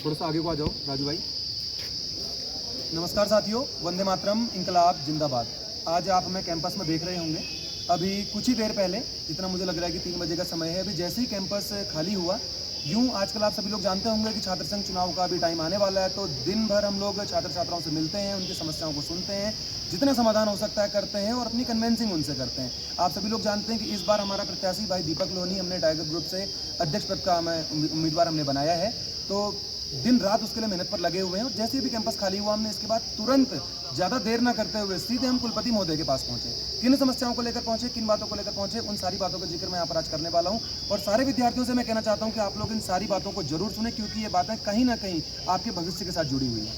थोड़ा सा आगे को आ जाओ राजू भाई। नमस्कार साथियों, वंदे मातरम, इनकलाब जिंदाबाद। आज आप हमें कैंपस में देख रहे होंगे। अभी कुछ ही देर पहले, जितना मुझे लग रहा है कि 3 बजे का समय है, अभी जैसे ही कैंपस खाली हुआ, यूँ आजकल आप सभी लोग जानते होंगे कि छात्र संघ चुनाव का भी टाइम आने वाला है, तो दिन भर हम लोग छात्र छात्राओं से मिलते हैं, उनकी समस्याओं को सुनते हैं, जितना समाधान हो सकता है करते हैं और अपनी कन्वेंसिंग उनसे करते हैं। आप सभी लोग जानते हैं कि इस बार हमारा प्रत्याशी भाई दीपक लोहनी हमने टाइगर ग्रुप से अध्यक्ष पद का उम्मीदवार हमने बनाया है। तो दिन रात उसके लिए मेहनत पर लगे हुए हैं और जैसे भी कैंपस खाली हुआ, हमने इसके बाद तुरंत ज़्यादा देर ना करते हुए सीधे हम कुलपति महोदय के पास पहुंचे। किन समस्याओं को लेकर पहुंचे, किन बातों को लेकर पहुंचे, उन सारी बातों का जिक्र मैं यहाँ पर आज करने वाला हूँ। और सारे विद्यार्थियों से मैं कहना चाहता हूँ कि आप लोग इन सारी बातों को जरूर सुने, क्योंकि ये बातें कहीं ना कहीं आपके भविष्य के साथ जुड़ी हुई हैं।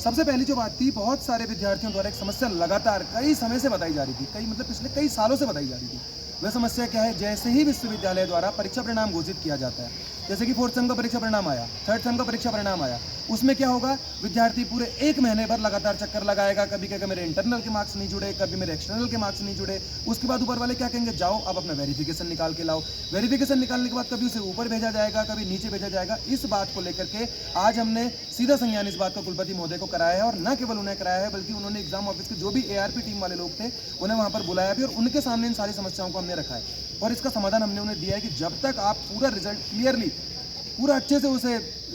सबसे पहली जो बात थी, बहुत सारे विद्यार्थियों द्वारा एक समस्या लगातार कई समय से बताई जा रही थी, पिछले कई सालों से बताई जा रही थी। वह समस्या क्या है? जैसे ही विश्वविद्यालय द्वारा परीक्षा परिणाम घोषित किया जाता है, जैसे कि 4th सेम का परीक्षा परिणाम आया, 3rd सेम का परीक्षा परिणाम आया, उसमें क्या होगा? विद्यार्थी पूरे 1 महीने भर लगातार चक्कर लगाएगा। कभी कहेगा मेरे इंटरनल के मार्क्स नहीं जुड़े, कभी मेरे एक्सटर्नल के मार्क्स नहीं जुड़े। उसके बाद ऊपर वाले क्या कहेंगे? जाओ अब अपना वेरिफिकेशन निकाल के लाओ। वेरिफिकेशन निकालने के बाद कभी उसे ऊपर भेजा जाएगा, कभी नीचे भेजा जाएगा। इस बात को लेकर के आज हमने सीधा संज्ञान इस बात को कुलपति महोदय को कराया है, और न केवल उन्हें कराया है बल्कि उन्होंने एग्जाम ऑफिस के जो भी ARP टीम वाले लोग थे उन्हें वहाँ पर बुलाया भी, और उनके सामने इन सारी समस्याओं को हमने रखा है। और इसका समाधान हमने उन्हें दिया है कि जब तक आप पूरा रिजल्ट क्लियरली, पूरा अच्छे से उसे,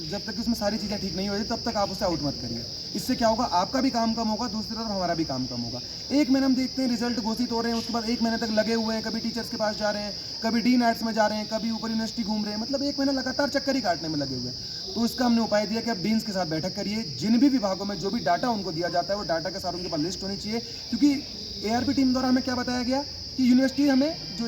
जब तक उसमें सारी चीज़ें ठीक नहीं हो जाती तब तक आप उसे आउट मत करिए। इससे क्या होगा? आपका भी काम कम होगा, दूसरी तरफ हमारा भी काम कम होगा। 1 महीने हम देखते हैं रिजल्ट घोषित हो रहे हैं, उसके बाद 1 महीने तक लगे हुए हैं, कभी टीचर्स के पास जा रहे हैं, कभी डीन-एड्स में जा रहे हैं, कभी ऊपर यूनिवर्सिटी घूम रहे हैं, मतलब 1 महीना लगातार चक्कर ही काटने में लगे हुए हैं। तो इसका हमने उपाय दिया कि आप डीन्स के साथ बैठक करिए। जिन भी विभागों में जो भी डाटा उनको दिया जाता है, वो डाटा के साथ उनके पास लिस्ट होनी चाहिए, क्योंकि ARP टीम द्वारा हमें क्या बताया गया कि यूनिवर्सिटी हमें जो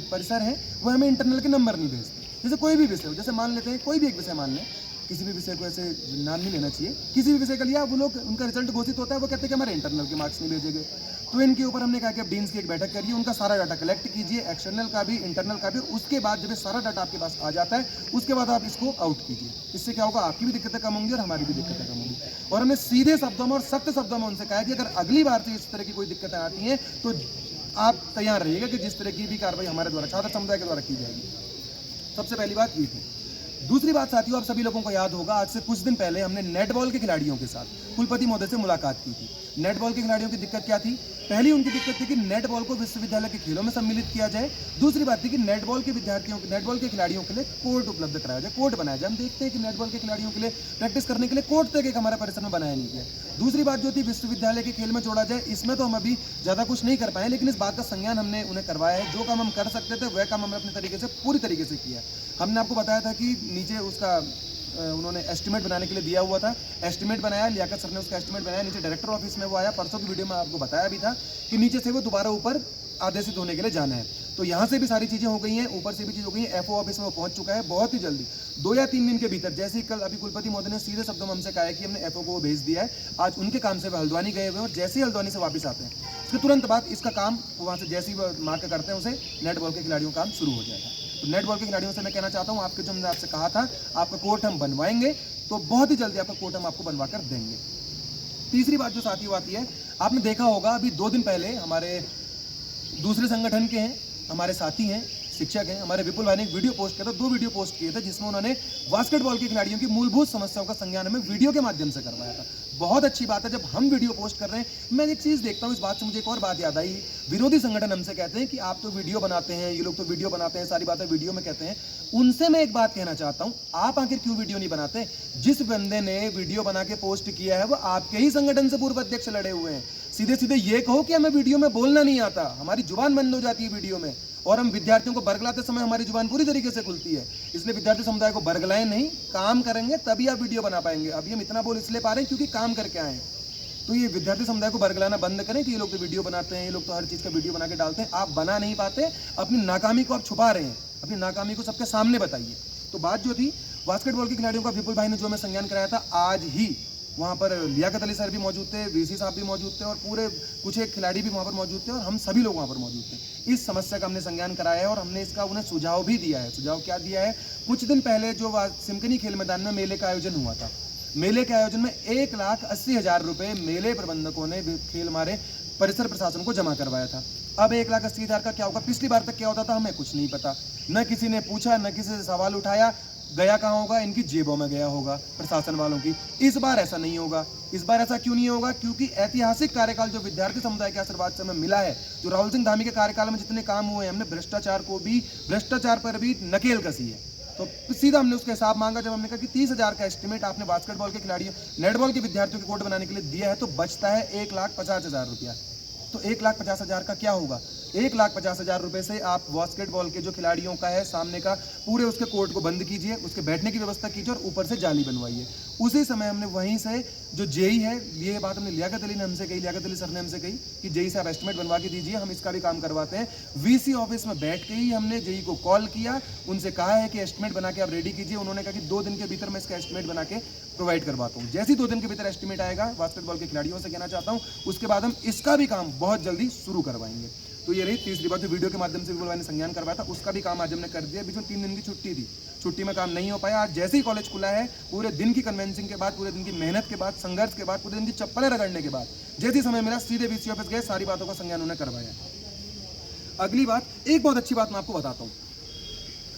परिसर है वो हमें इंटरनल के नंबर नहीं भेजते। जैसे कोई भी विषय हो, जैसे मान लेते हैं कोई भी एक विषय मान लें, किसी भी विषय को ऐसे नाम नहीं लेना चाहिए, किसी भी विषय का लिया, वो लोग, उनका रिजल्ट घोषित होता है, वो कहते हैं कि हमारे इंटरनल के मार्क्स नहीं भेजे गए। तो इनके ऊपर हमने कहा कि आप डीन्स की एक बैठक करिए, उनका सारा डाटा कलेक्ट कीजिए, एक्सटर्नल का भी, इंटरनल का भी, और उसके बाद जब ये सारा डाटा आपके पास आ जाता है, उसके बाद आप इसको आउट कीजिए। इससे क्या होगा? आपकी भी दिक्कतें कम होंगी और हमारी भी दिक्कतें कम होंगी। और हमने सीधे शब्दों में और सख्त शब्दों में उनसे कहा है कि अगर अगली बार से इस तरह की कोई दिक्कतें आती हैं तो आप तैयार रहिएगा कि जिस तरह की भी कार्रवाई हमारे द्वारा, छात्र समुदाय के द्वारा की जाएगी। सबसे पहली बात ये थी। दूसरी बात साथियों, आप सभी लोगों को याद होगा, आज से कुछ दिन पहले हमने नेटबॉल के खिलाड़ियों के साथ कुलपति महोदय से मुलाकात की थी। नेटबॉल के खिलाड़ियों की दिक्कत क्या थी? पहली उनकी दिक्कत थी कि नेटबॉल को विश्वविद्यालय के खेलों में सम्मिलित किया जाए। दूसरी बात थी कि नेटबॉल के खिलाड़ियों के लिए कोर्ट उपलब्ध कराया जाए, कोर्ट बनाया जाए। हम देखते हैं कि नेटबॉल के खिलाड़ियों के लिए प्रैक्टिस करने के लिए कोर्ट तक एक हमारे परिसर में बनाया नहीं गया। दूसरी बात जो थी, विश्वविद्यालय के खेल में जोड़ा जाए। इसमें तो हम अभी ज़्यादा कुछ नहीं कर पाए, लेकिन इस बात का संज्ञान हमने उन्हें करवाया है। जो काम हम कर सकते थे वह काम हमने अपने तरीके से, पूरी तरीके से किया। हमने आपको बताया था कि नीचे उसका उन्होंने एस्टिमेट बनाने के लिए दिया हुआ था, एस्टिमेट बनाया, लियाकत सर ने उसका एस्टिमेट बनाया, नीचे डायरेक्टर ऑफिस में वो आया। परसों की वीडियो में आपको बताया भी था कि नीचे से वो दोबारा ऊपर आदेशित होने के लिए जाना है। तो यहाँ से भी सारी चीज़ें हो गई हैं, ऊपर से भी चीज़ हो गई है। FO ऑफिस में वो पहुँच चुका है बहुत ही जल्दी, 2 या 3 दिन के भीतर। जैसे ही कल अभी कुलपति महोदय ने सीधे शब्दों में हमसे कहा है कि हमने FO को वो भेज दिया है, आज उनके काम से वो हल्द्वानी गए हुए हैं, और जैसे ही हल्द्वानी से वापस आते हैं उसके तुरंत बाद इसका काम वहाँ से जैसे ही वो मार्क करते हैं, उसे नेटबॉल के खिलाड़ियों का काम शुरू हो जाएगा। तो नेटबॉल के खिलाड़ियों से मैं कहना चाहता हूँ, आपके जो हमने आपसे कहा था आपका कोर्ट हम बनवाएंगे, तो बहुत ही जल्दी आपका कोर्ट हम आपको बनवा कर देंगे। तीसरी बात जो साथियों आती है, आपने देखा होगा अभी 2 दिन पहले हमारे दूसरे संगठन के हैं, हमारे साथी हैं, शिक्षक हैं, हमारे विपुल भाई ने एक वीडियो पोस्ट किया था, 2 वीडियो पोस्ट किए थे, जिसमें उन्होंने बास्केटबॉल के खिलाड़ियों की मूलभूत समस्याओं का संज्ञान हमें वीडियो के माध्यम से करवाया था। बहुत अच्छी बात है जब हम वीडियो पोस्ट कर रहे हैं। मैं एक चीज़ देखता हूँ, इस बात से मुझे एक और बात याद आई। विरोधी संगठन हमसे कहते हैं कि आप तो वीडियो बनाते हैं, ये लोग तो वीडियो बनाते हैं, सारी बातें वीडियो में कहते हैं। उनसे मैं एक बात कहना चाहता हूँ, आप आखिर क्यों वीडियो नहीं बनाते? जिस बंदे ने वीडियो बना के पोस्ट किया है वो आपके ही संगठन से पूर्व अध्यक्ष लड़े हुए हैं। सीधे सीधे ये कहो कि हमें वीडियो में बोलना नहीं आता, हमारी जुबान बंद हो जाती है वीडियो में, और हम विद्यार्थियों को बरगलाते समय हमारी जुबान पूरी तरीके से खुलती है। इसलिए विद्यार्थी समुदाय को बरगलाएं नहीं, काम करेंगे तभी आप वीडियो बना पाएंगे। अभी हम इतना बोल इसलिए पा रहे हैं क्योंकि काम करके आए हैं। तो ये विद्यार्थी समुदाय को बरगलाना बंद करें कि ये लोग तो वीडियो बनाते हैं, ये लोग तो हर चीज़ का वीडियो बना के डालते हैं। आप बना नहीं पाते, अपनी नाकामी को आप छुपा रहे हैं, अपनी नाकामी को सबके सामने बताइए। तो बात जो थी बास्केटबॉल के खिलाड़ियों का, विपुल भाई ने जो हमें संज्ञान कराया था, आज ही वहाँ पर लियाकत अली सर भी मौजूद थे, VC साहब भी मौजूद थे, और पूरे कुछ एक खिलाड़ी भी वहाँ पर मौजूद थे, और हम सभी लोग वहाँ पर मौजूद थे। इस समस्या का हमने संज्ञान कराया है और हमने इसका उन्हें सुझाव भी दिया है। सुझाव क्या दिया है? कुछ दिन पहले जो सिमकनी खेल मैदान में मेले का आयोजन हुआ था, मेले के आयोजन में 1,80,000 रुपये मेले प्रबंधकों ने खेल हमारे परिसर प्रशासन को जमा करवाया था। अब 1,80,000 का क्या होगा? पिछली बार तक क्या होता था हमें कुछ नहीं पता, न किसी ने पूछा, न किसी से सवाल उठाया। गया कहाँ होगा, इनकी जेबों में गया होगा प्रशासन वालों की। इस बार ऐसा नहीं होगा। इस बार ऐसा क्यों नहीं होगा? क्योंकि ऐतिहासिक कार्यकाल जो विद्यार्थी समुदाय के आशीर्वाद से हमें मिला है, जो राहुल सिंह धामी के कार्यकाल में जितने काम हुए हैं, हमने भ्रष्टाचार पर भी नकेल कसी है। तो सीधा हमने उसका हिसाब मांगा जब हमने कहा कि 30,000 का एस्टिमेट आपने बास्केटबॉल के खिलाड़ियों, नेटबॉल के विद्यार्थियों के कोर्ट बनाने के लिए दिया है, तो बचता है 1,50,000 रुपया। तो 1,50,000 का क्या होगा? 1,50,000 रुपये से आप बास्केटबॉल के जो खिलाड़ियों का है सामने का, पूरे उसके कोर्ट को बंद कीजिए, उसके बैठने की व्यवस्था कीजिए और ऊपर से जाली बनवाइए। उसी समय हमने वहीं से जो जेई है, ये बात हमने लियाकत अली ने हमसे कही, लियाकत अली सर ने हमसे कही कि जेई से आप एस्टिमेट बनवा के दीजिए, हम इसका भी काम करवाते हैं। वीसी ऑफिस में बैठ के ही हमने जेई को कॉल किया, उनसे कहा है कि एस्टिमेट बना के आप रेडी कीजिए। उन्होंने कहा कि 2 दिन के भीतर मैं इसका एस्टिमेट बना के प्रोवाइड करवाता हूँ। जैसे ही 2 दिन के भीतर एस्टिमेट आएगा, बास्केटबॉल के खिलाड़ियों से कहना चाहता हूँ, उसके बाद हम इसका भी काम बहुत जल्दी शुरू करवाएंगे। तो ये रही तीसरी बात जो वीडियो के माध्यम से मैंने संज्ञान करवाया था, उसका भी काम आज हमने कर दिया। बीच में 3 दिन की छुट्टी थी, छुट्टी में काम नहीं हो पाया। आज जैसे ही कॉलेज खुला है, पूरे दिन की कन्वेंसिंग के बाद, पूरे दिन की मेहनत के बाद, संघर्ष के बाद, पूरे दिन की चप्पलें रगड़ने के बाद, जैसे ही समय मिला सीधे वीसी ऑफिस गए, सारी बातों का संज्ञान उन्होंने करवाया। अगली बात, एक बहुत अच्छी बात मैं आपको बताता हूँ।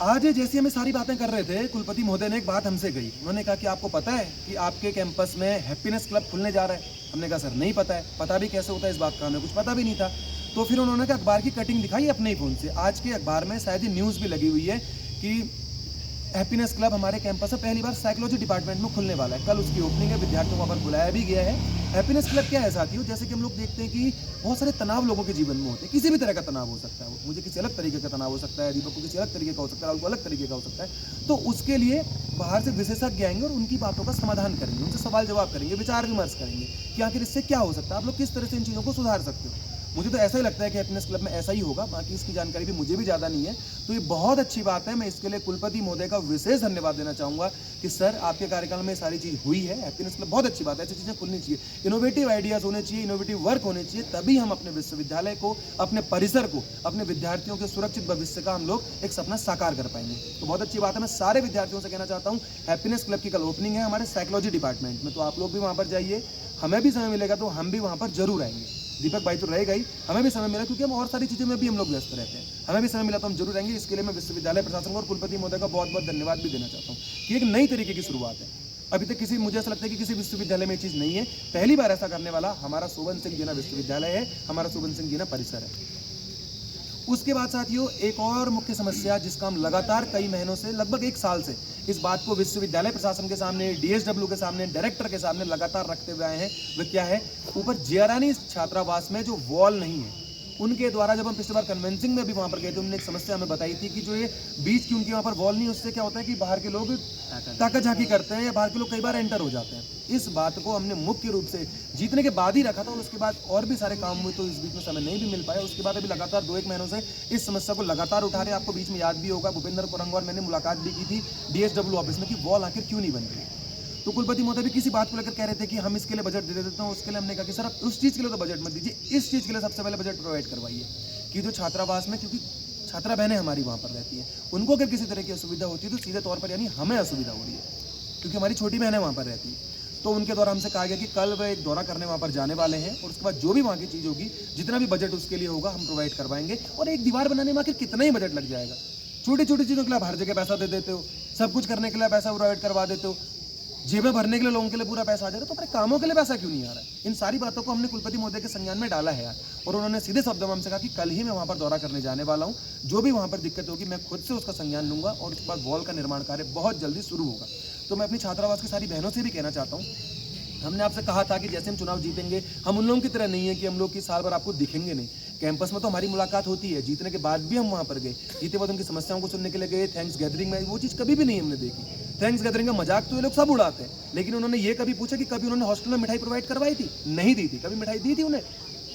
आज जैसे हमें सारी बातें कर रहे थे, कुलपति महोदय ने एक बात हमसे कही। उन्होंने कहा कि आपको पता है कि आपके कैंपस में हैप्पीनेस क्लब खुलने जा रहा है? हमने कहा सर नहीं पता है। पता भी कैसे होता है, इस बात का हमें कुछ पता भी नहीं था। तो फिर उन्होंने कहा अखबार की कटिंग दिखाई अपने ही फ़ोन से। आज के अखबार में शायद ही न्यूज़ भी लगी हुई है कि हैप्पीनेस क्लब हमारे कैंपस में पहली बार साइकोलॉजी डिपार्टमेंट में खुलने वाला है। कल उसकी ओपनिंग है, विद्यार्थियों को वहाँ पर बुलाया भी गया है। हैप्पीनेस क्लब क्या है साथियों? जैसे कि हम लोग देखते हैं कि बहुत सारे तनाव लोगों के जीवन में होते हैं, किसी भी तरह का तनाव हो सकता है। वो मुझे किसी अलग तरीके का तनाव हो सकता है, दीपक को किसी अलग तरीके का हो सकता है, राहुल को अलग तरीके का हो सकता है। तो उसके लिए बाहर से विशेषज्ञ आएंगे और उनकी बातों का समाधान करेंगे, उनसे सवाल जवाब करेंगे, विचार विमर्श करेंगे कि आखिर इससे क्या हो सकता है, आप लोग किस तरह से इन चीज़ों को सुधार सकते हो। मुझे तो ऐसा ही लगता है कि हैप्पीनेस क्लब में ऐसा ही होगा, बाकी इसकी जानकारी भी मुझे भी ज़्यादा नहीं है। तो ये बहुत अच्छी बात है। मैं इसके लिए कुलपति महोदय का विशेष धन्यवाद देना चाहूँगा कि सर आपके कार्यकाल में सारी चीज़ हुई है। हैप्पीनेस क्लब बहुत अच्छी बात है, ऐसी चीज़ें खुलनी चाहिए, इनोवेटिव आइडियाज़ होने चाहिए, इनोवेटिव वर्क होने चाहिए, तभी हम अपने विश्वविद्यालय को, अपने परिसर को, अपने विद्यार्थियों के सुरक्षित भविष्य का हम लोग एक सपना साकार कर पाएंगे। तो बहुत अच्छी बात है। मैं सारे विद्यार्थियों से कहना चाहता हूँ, हैप्पीनेस क्लब की कल ओपनिंग है हमारे साइकोलॉजी डिपार्टमेंट में, तो आप लोग भी वहाँ पर जाइए। हमें भी समय मिलेगा तो हम भी वहाँ पर जरूर आएंगे। दीपक भाई तो रहेगा ही, हमें भी समय मिला क्योंकि हम और सारी चीज़ों में भी हम लोग व्यस्त रहते हैं। हमें भी समय मिला तो हम जरूर आएंगे। इसके लिए मैं विश्वविद्यालय प्रशासन को और कुलपति महोदय का बहुत बहुत धन्यवाद भी देना चाहता हूँ कि एक नई तरीके की शुरुआत है। अभी तक मुझे ऐसा लगता है कि किसी विश्वविद्यालय में ये चीज़ नहीं है। पहली बार ऐसा करने वाला हमारा शोभन सिंह जीना विश्वविद्यालय है, हमारा शोभन सिंह जीना परिसर है। उसके बाद साथियों एक और मुख्य समस्या जिसका हम लगातार कई महीनों से, लगभग 1 साल से इस बात को विश्वविद्यालय प्रशासन के सामने, डीएसडब्ल्यू के सामने, डायरेक्टर के सामने लगातार रखते हुए आए हैं, वह क्या है? ऊपर जियारानी छात्रावास में जो वॉल नहीं है, उनके द्वारा जब हम पिछली बार कन्वेंसिंग में भी वहाँ पर गए थे, उन्होंने एक समस्या हमें बताई थी कि जो ये बीच की उनकी वहाँ पर वॉल नहीं है, उससे क्या होता है कि बाहर के लोग ताका झाकी करते हैं या बाहर के लोग कई बार एंटर हो जाते हैं। इस बात को हमने मुख्य रूप से जीतने के बाद ही रखा था और उसके बाद और भी सारे काम हुए तो इस बीच में समय नहीं भी मिल पाया। उसके बाद अभी लगातार 2-1 महीनों से इस समस्या को लगातार उठा रहे हैं। आपको बीच में याद भी होगा, भूपेंद्र कोरंग और मैंने मुलाकात भी की थी डीएसडब्ल्यू ऑफिस में कि वॉल आखिर क्यों नहीं बन रही। तो कुलपति महोदय भी किसी बात को लेकर कह रहे थे कि हम इसके लिए बजट दे देते हैं। उसके लिए हमने कहा कि सर आप उस चीज़ के लिए तो बजट मत दीजिए, इस चीज़ के लिए सबसे पहले बजट प्रोवाइड करवाइए कि जो छात्रावास में, क्योंकि छात्रा बहनें हमारी वहाँ पर रहती हैं, उनको अगर किसी तरह की असुविधा होती है तो सीधे तौर पर यानी हमें असुविधा हो रही है, क्योंकि हमारी छोटी बहनें वहाँ पर रहती हैं। तो उनके द्वारा हमसे कहा गया कि कल वह एक दौरा करने वहाँ पर जाने वाले हैं और उसके बाद जो भी वहाँ की चीज़ होगी, जितना भी बजट उसके लिए होगा हम प्रोवाइड करवाएंगे। और एक दीवार बनाने में आखिर कितना ही बजट लग जाएगा? छोटी छोटी चीज़ों के लिए आप हर जगह पैसा दे देते हो, सब कुछ करने के लिए पैसा प्रोवाइड करवा देते हो, जेबें भरने के लिए लोगों के लिए पूरा पैसा आ जाएगा, तो अपने कामों के लिए पैसा क्यों नहीं आ रहा है? इन सारी बातों को हमने कुलपति महोदय के संज्ञान में डाला है यार। और उन्होंने सीधे शब्दों में हमसे कहा कि कल ही मैं वहाँ पर दौरा करने जाने वाला हूँ, जो भी वहाँ पर दिक्कत होगी मैं खुद से उसका संज्ञान लूँगा और उसके बाद वॉल का निर्माण कार्य बहुत जल्दी शुरू होगा। तो मैं अपनी छात्रावास की सारी बहनों से भी कहना चाहता हूँ, हमने आपसे कहा था कि जैसे हम चुनाव जीतेंगे, हम उन लोगों की तरह नहीं है कि हम लोग की साल भर आपको दिखेंगे नहीं। कैंपस में तो हमारी मुलाकात होती है, जीतने के बाद भी हम वहाँ पर गए, जीते बाद उनकी समस्याओं को सुनने के लिए गए। थैंक्स गैदरिंग में वो चीज़ कभी भी नहीं हमने देखी। थैंक्स गैदरिंग का मजाक तो ये लोग सब उड़ाते हैं, लेकिन उन्होंने ये कभी पूछा कि कभी उन्होंने हॉस्टल में मिठाई प्रोवाइड करवाई थी? नहीं दी थी। कभी मिठाई दी थी उन्हें?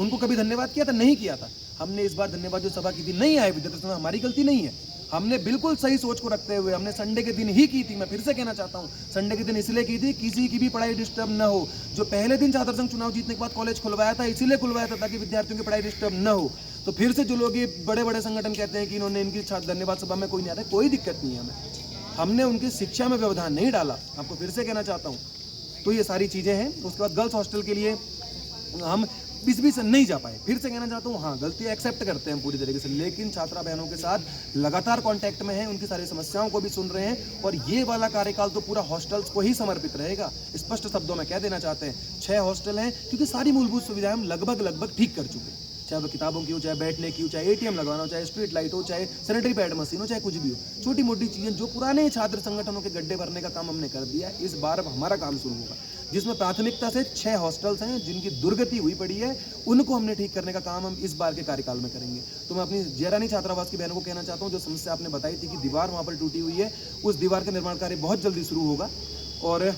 उनको कभी धन्यवाद किया था? नहीं किया था। हमने इस बार धन्यवाद जो सभा की थी, नहीं आए विद्यार्थी में, हमारी गलती नहीं है। हमने बिल्कुल सही सोच को रखते हुए हमने संडे के दिन ही की थी। मैं फिर से कहना चाहता हूँ, संडे के दिन इसलिए की थी किसी की भी पढ़ाई डिस्टर्ब न हो। जो पहले दिन छात्र संघ चुनाव जीतने के बाद कॉलेज खुलवाया था, इसीलिए खुलवाया था ताकि विद्यार्थियों की पढ़ाई डिस्टर्ब न हो। तो फिर से जो लोग ये बड़े बड़े संगठन कहते हैं कि इन्होंने इनकी धन्यवाद सभा में कोई नहीं आता, कोई दिक्कत नहीं है हमें। हमने उनकी शिक्षा में व्यवधान नहीं डाला, आपको फिर से कहना चाहता हूँ। तो ये सारी चीज़ें हैं। उसके बाद गर्ल्स हॉस्टल के लिए हम बीस नहीं जा पाए। फिर से कहना चाहता हूँ, हाँ गलतियाँ एक्सेप्ट करते हैं पूरी तरीके से, लेकिन छात्रा बहनों के साथ लगातार कांटेक्ट में हैं, उनकी सारी समस्याओं को भी सुन रहे हैं और ये वाला कार्यकाल तो पूरा हॉस्टल्स को ही समर्पित रहेगा। स्पष्ट शब्दों में कह देना चाहते हैं 6 हॉस्टल हैं, क्योंकि सारी मूलभूत सुविधाएं हम लगभग ठीक कर चुके हैं, चाहे वो किताबों की हो, चाहे बैठने की हो, चाहे एटीएम लगवाना हो, चाहे स्ट्रीट लाइट हो, चाहे सैनिटरी पैड मशीन हो, चाहे कुछ भी हो, छोटी मोटी चीज़ें जो पुराने छात्र संगठनों के गड्ढे भरने का काम हमने कर दिया है। इस बार अब हमारा काम शुरू होगा, जिसमें प्राथमिकता से 6 हॉस्टल्स हैं जिनकी दुर्गति हुई पड़ी है, उनको हमने ठीक करने का काम हम इस बार के कार्यकाल में करेंगे। तो मैं अपनी जयरानी छात्रावास की बहनों को कहना चाहता हूँ, जो समस्या आपने बताई थी कि दीवार वहाँ पर टूटी हुई है, उस दीवार का निर्माण कार्य बहुत जल्दी शुरू होगा। और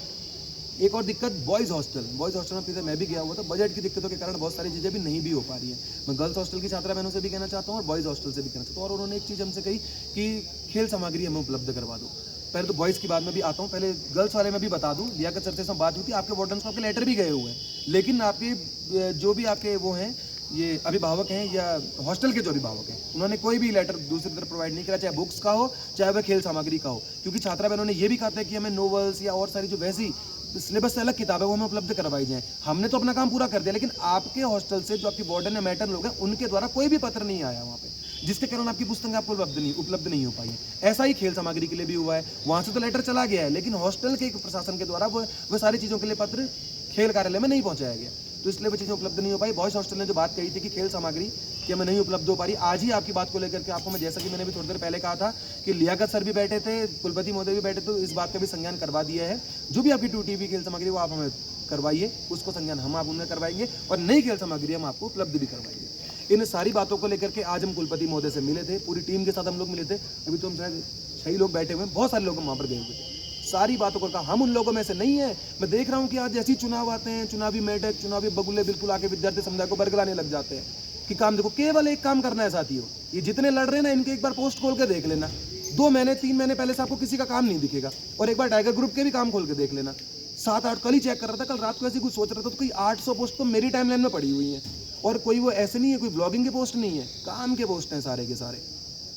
एक और दिक्कत, बॉयज़ हॉस्टल में फिर मैं भी गया हुआ था, बजट की दिक्कतों के कारण बहुत सारी चीज़ें भी नहीं भी हो पा रही हैं। मैं गर्ल्स हॉस्टल की छात्रा बहनों से भी कहना चाहता हूँ और बॉयज़ हॉस्टल से भी कहना चाहता हूँ। और उन्होंने एक चीज़ हमसे कही कि खेल सामग्री हमें उपलब्ध करवा दो। पहले तो बॉयज़ की बात में भी आता हूँ, पहले गर्ल्स वाले में भी बता दूँ, लियाकत सर से बात हुई थी, आपके वार्डन्स को आपके लेटर भी गए हुए हैं, लेकिन आपके जो भी आपके वो हैं, ये अभिभावक हैं या हॉस्टल के जो अभिभावक हैं, उन्होंने कोई भी लेटर दूसरी तरफ प्रोवाइड नहीं करा, चाहे बुक्स का हो चाहे वह खेल सामग्री का हो, क्योंकि छात्रा बहनों ने ये भी कहा था कि हमें नोवेल्स या और सारी जो वैसी सिलेबस से अलग किताबें वो हमें उपलब्ध करवाई जाएं। हमने तो अपना काम पूरा कर दिया, लेकिन आपके हॉस्टल से जो आपकी वार्डन या मैटर लोग हैं, उनके द्वारा कोई भी पत्र नहीं आया वहाँ पे, जिसके कारण आपकी पुस्तकें आपको उपलब्ध नहीं हो पाई है। ऐसा ही खेल सामग्री के लिए भी हुआ है, वहाँ से तो लेटर चला गया है, लेकिन हॉस्टल के प्रशासन के द्वारा वो सारी चीज़ों के लिए पत्र खेल कार्यालय में नहीं पहुँचाया गया, तो इसलिए वो चीज़ें उपलब्ध नहीं हो पाई। बॉयज़ हॉस्टल ने जो बात कही थी कि खेल सामग्री कि हमें नहीं उपलब्ध हो पा रही, आज ही आपकी बात को लेकर के आपको मैं, जैसा कि मैंने भी थोड़ी देर पहले कहा था कि लियाकत सर भी बैठे थे, कुलपति महोदय भी बैठे थे, तो इस बात का भी संज्ञान करवा दिया है। जो भी आपकी टूटी हुई खेल सामग्री वो आप हमें करवाइए, उसको संज्ञान हम आप उन्हें करवाएंगे और नई खेल सामग्री हम आपको उपलब्ध भी करवाएंगे। इन सारी बातों को लेकर के आज हम कुलपति महोदय से मिले थे, पूरी टीम के साथ हम लोग मिले थे। अभी तो हम शायद 6 लोग बैठे हुए हैं, बहुत सारे लोग हम वहाँ पर गए हुए थे। सारी बातों को कहा, हम उन लोगों में से नहीं है। मैं देख रहा हूँ कि आज जैसे ही चुनाव आते हैं, चुनावी मेढक, चुनावी बगुले बिल्कुल आके विद्यार्थी समुदाय को बरगलाने लग जाते हैं कि काम देखो, केवल एक काम करना है साथियों, ये जितने लड़ रहे हैं ना, इनके एक बार पोस्ट खोल के देख लेना, 2 महीने 3 महीने पहले से आपको किसी का काम नहीं दिखेगा। और एक बार टाइगर ग्रुप के भी काम खोल के देख लेना, 7-8, कल ही चेक कर रहा था, कल रात को ऐसी कुछ सोच रहा था, तो कोई 800 पोस्ट तो मेरी टाइमलाइन में पड़ी हुई है, और कोई वो ऐसे नहीं है, कोई ब्लॉगिंग के पोस्ट नहीं है, काम के पोस्ट हैं सारे के सारे।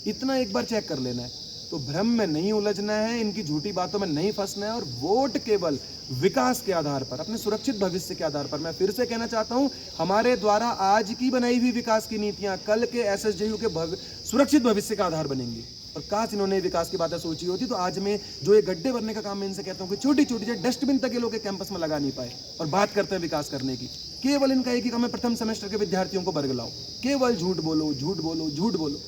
इतना एक बार चेक कर लेना है। तो भ्रम में नहीं उलझना है, इनकी झूठी बातों में नहीं फंसना है, और वोट केवल विकास के आधार पर, अपने सुरक्षित भविष्य के आधार पर। मैं फिर से कहना चाहता हूं, हमारे द्वारा आज की बनाई हुई विकास की नीतियां कल के एसएसजेयू के सुरक्षित भविष्य का आधार बनेंगी। और काश इन्होंने विकास की बातें सोची होती तो आज में जो ये गड्ढे भरने का काम मैं इनसे कहता हूँ कि छोटी छोटी डस्टबिन तक ये लोग कैंपस में लगा नहीं पाए, और बात करते हैं विकास करने की। केवल इनका एक ही काम है, प्रथम सेमेस्टर के विद्यार्थियों को बरगलाओ, केवल झूठ बोलो झूठ बोलो झूठ बोलो।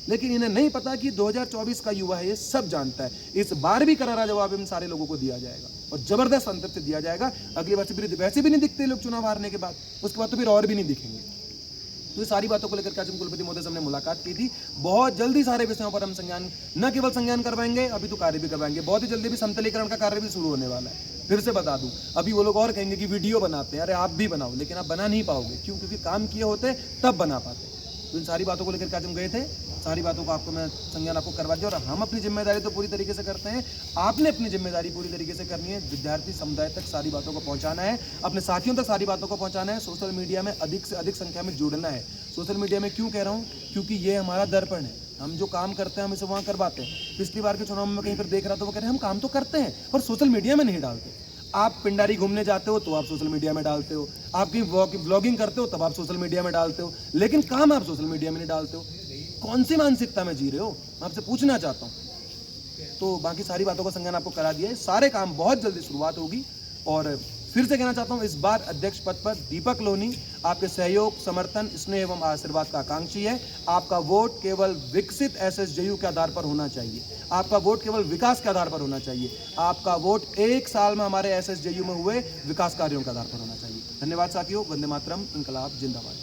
लेकिन इन्हें नहीं पता कि 2024 का युवा है, ये सब जानता है। इस बार भी करारा जवाब इन सारे लोगों को दिया जाएगा और जबरदस्त अंतर से दिया जाएगा। अगली बार से फिर वैसे भी नहीं दिखते लोग चुनाव हारने के बाद, उसके बाद तो फिर और भी नहीं दिखेंगे। तो ये सारी बातों को लेकर आज हम कुलपति महोदय से हमने मुलाकात की थी। बहुत जल्दी सारे विषयों पर हम संज्ञान, न केवल संज्ञान करवाएंगे, अभी तो कार्य भी करवाएंगे। बहुत ही जल्दी भी समतलीकरण का कार्य भी शुरू होने वाला है। फिर से बता दूं, अभी वो लोग और कहेंगे कि वीडियो बनाते हैं, अरे आप भी बनाओ, लेकिन आप बना नहीं पाओगे। क्यों? क्योंकि काम किए होते तब बना पाते। तो इन सारी बातों को लेकर आज हम गए थे, सारी बातों को आपको मैं संज्ञान आपको करवा दिया। और हम अपनी जिम्मेदारी तो पूरी तरीके से करते हैं, आपने अपनी जिम्मेदारी पूरी तरीके से करनी है। विद्यार्थी समुदाय तक सारी बातों को पहुंचाना है, अपने साथियों तक सारी बातों को पहुंचाना है। सोशल मीडिया में अधिक से अधिक संख्या में जुड़ना है। सोशल मीडिया में क्यों कह रहा हूँ? क्योंकि ये हमारा दर्पण है। हम जो काम करते हैं हम इसे वहाँ करवाते हैं। पिछली बार के चुनाव में कहीं पर देख रहा था, वो कह रहे हैं हम काम तो करते हैं पर सोशल मीडिया में नहीं डालते। आप पिंडारी घूमने जाते हो तो आप सोशल मीडिया में डालते हो, आप कहीं ब्लॉगिंग करते हो तब आप सोशल मीडिया में डालते हो, लेकिन काम आप सोशल मीडिया में नहीं डालते हो। कौन सी मानसिकता में जी रहे हो? मैं आपसे पूछना चाहता हूँ। तो बाकी सारी बातों का संज्ञान आपको करा दिया है। सारे काम बहुत जल्दी शुरुआत होगी। और फिर से कहना चाहता हूँ, इस बार अध्यक्ष पद पर दीपक लोहनी आपके सहयोग, समर्थन, स्नेह एवं आशीर्वाद का आकांक्षी है। आपका वोट केवल विकसित एसएसजेयू के आधार पर होना चाहिए। आपका वोट केवल विकास के आधार पर होना चाहिए। आपका वोट 1 साल में हमारे एसएसजेयू में हुए विकास कार्यों के आधार पर होना चाहिए। धन्यवाद साथियों। वंदे मातरम। इंकलाब जिंदाबाद।